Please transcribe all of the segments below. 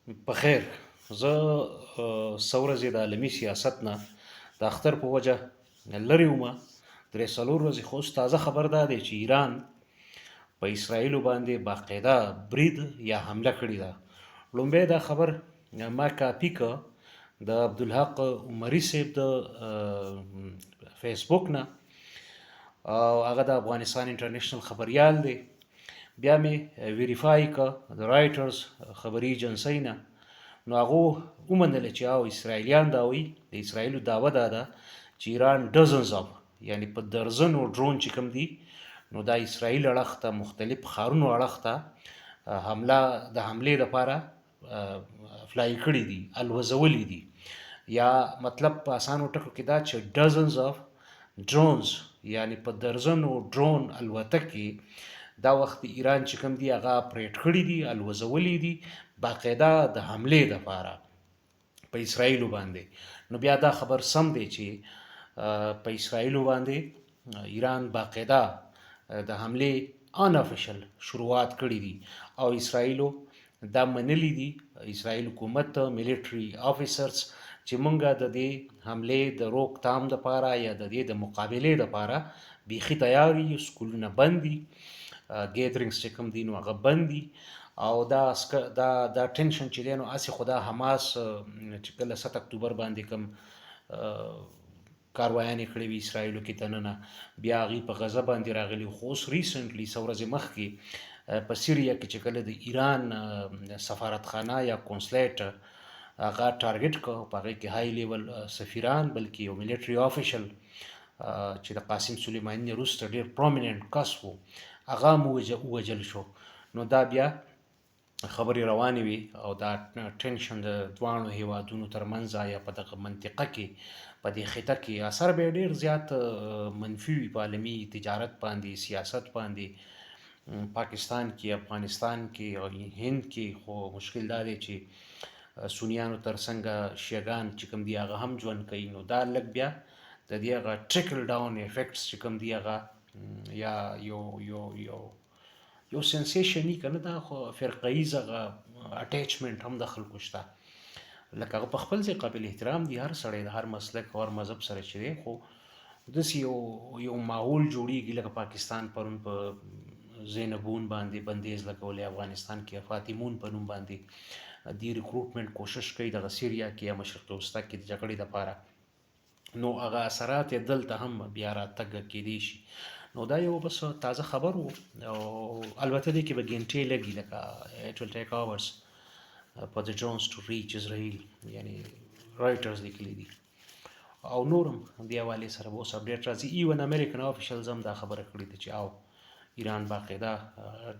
په خیر. زه څه ورځې د عالمي سیاست نه د اختر په وجه لرې ومه. 3-4 ورځې خو اوس تازه خبر دا دی چې ایران په اسرائیلو باندې باقاعده برید یا حمله کړې ده. لومبی دا خبر ما کاپي که د عبدالحق عمري صاحب د فیسبوک نه، او هغه د افغانستان انټرنیشنل خبریال دی. بیا مې ویریفای که د رایټرز خبري ایجنسۍ نه، نو هغو ومنله چې او اسرائیلیان دا وایي، د اسرائیلو دعوه دا ده چې ایران ډزنز اف یعنی په درزنو ډرون چې کوم دي، نو دا اسرائیل اړخ ته مختلف ښارونو اړخ ته د حملې لپاره فلای کړي دي، الوزولي دي. یا مطلب په اسانو ټکو کې دا چې ډزنز اف ډرونز یعنی په درزنو ډرون الوتکې دا وخت ایران چې کوم دی هغه اپریټ کړي دي، الوزولي دي باقاعده د حملې لپاره په اسرائیلو باندې. نو بیا دا خبر سم دی چې په اسرائیلو باندې ایران باقاعده د حملې ان افیشل شروعات کړي دي، او اسرائیلو دا منلی دي، اسرائیل حکومت ملیټری افیسرز، چې مونږه د دې حملې د روکتام لپاره یا د دې د مقابلې لپاره بیخي تیار یو، سکولونه بند دي، ګیدرینګز چې کوم دي نو هغه بند دي. او دا ټینشن چې دی نو هسې خو دا حماس چې کله 7 اکتوبر باندې کوم کاروایانې کړې وي اسرائیلو کې دننه، بیا هغوی په غزه باندې راغلي. خو اوس ریسنټلی څه ورځې مخکې په سیریا کې چې کله د ایران سفارتخانه یا کونسلیټ هغه ټارګټ کړ، په هغې کې های لیول سفیران بلکې یو ملیټري افیشل چې د قاسم سلیماني نه وروسته ډېر پرومیننټ کس و، هغه هم ووژل شو. نو دا بیا خبرې روانې وي او دا ټینشن د دواړو هیوادونو ترمنځ یا په دغه منطقه کې په دې خطه کې اثر به ډېر زیات منفي وي په عالمي تجارت باندې، سیاست باندې، پاکستان کې، افغانستان کې او هند کې. خو مشکل دا دی چې سنیانو ترڅنګ شیعګان چې کوم دي هغه هم ژوند کوي. نو دا لږ بیا د دې هغه ټریکل ډاون افیکټس چې کوم دي هغه یا یو سنسیشن که نه، دا خو فرقه ییز هغه اټیچمنټ هم د خلکو شته. لکه هغه په خپل ځای قابل احترام دي، هر سړی د هر مسلک او هر مذهب سره چې دی، خو داسې یو ماحول جوړیږي لکه پاکستان پرون په زینبون باندې بندیز لګولی، افغانستان کې فاطمون په نوم باندې دی ریکروټمنټ کوشش کوي دغه سیریا کې یا مشرق وسطی کې د جګړې لپاره. نو هغه اثرات یې دلته هم بیا راتګ کېدی شي. نو دا یو بس تازه خبر و، او البته دی کې به ګنټې لګي، لکه it will take hours for the drones to reach Israel، یعنی رایټرز لیکلي دي. او نورم دې حوالې سره به اوس اپډیټ راځي. ایون امریکن افیشلز هم دا خبره کړې ده چې او ایران باقاعده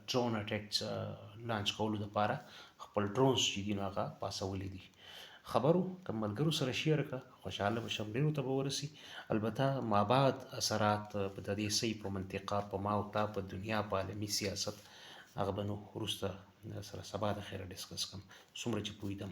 ډرون اټیکس لانچ کولو لپاره خپل ډرونز چې دي نو هغه پاسولی دي. خبرو که ملګرو سره شیر کړه، خوشحاله به شم، ډېرو ته به ورسي. البته مابعد اثرات په د دې څه په منطقه، په ما او تا، په دنیا، په عالمي سیاست، هغه به نو وروسته سره سبا د خیره ډسکس کوم څومره چې پوهېدم.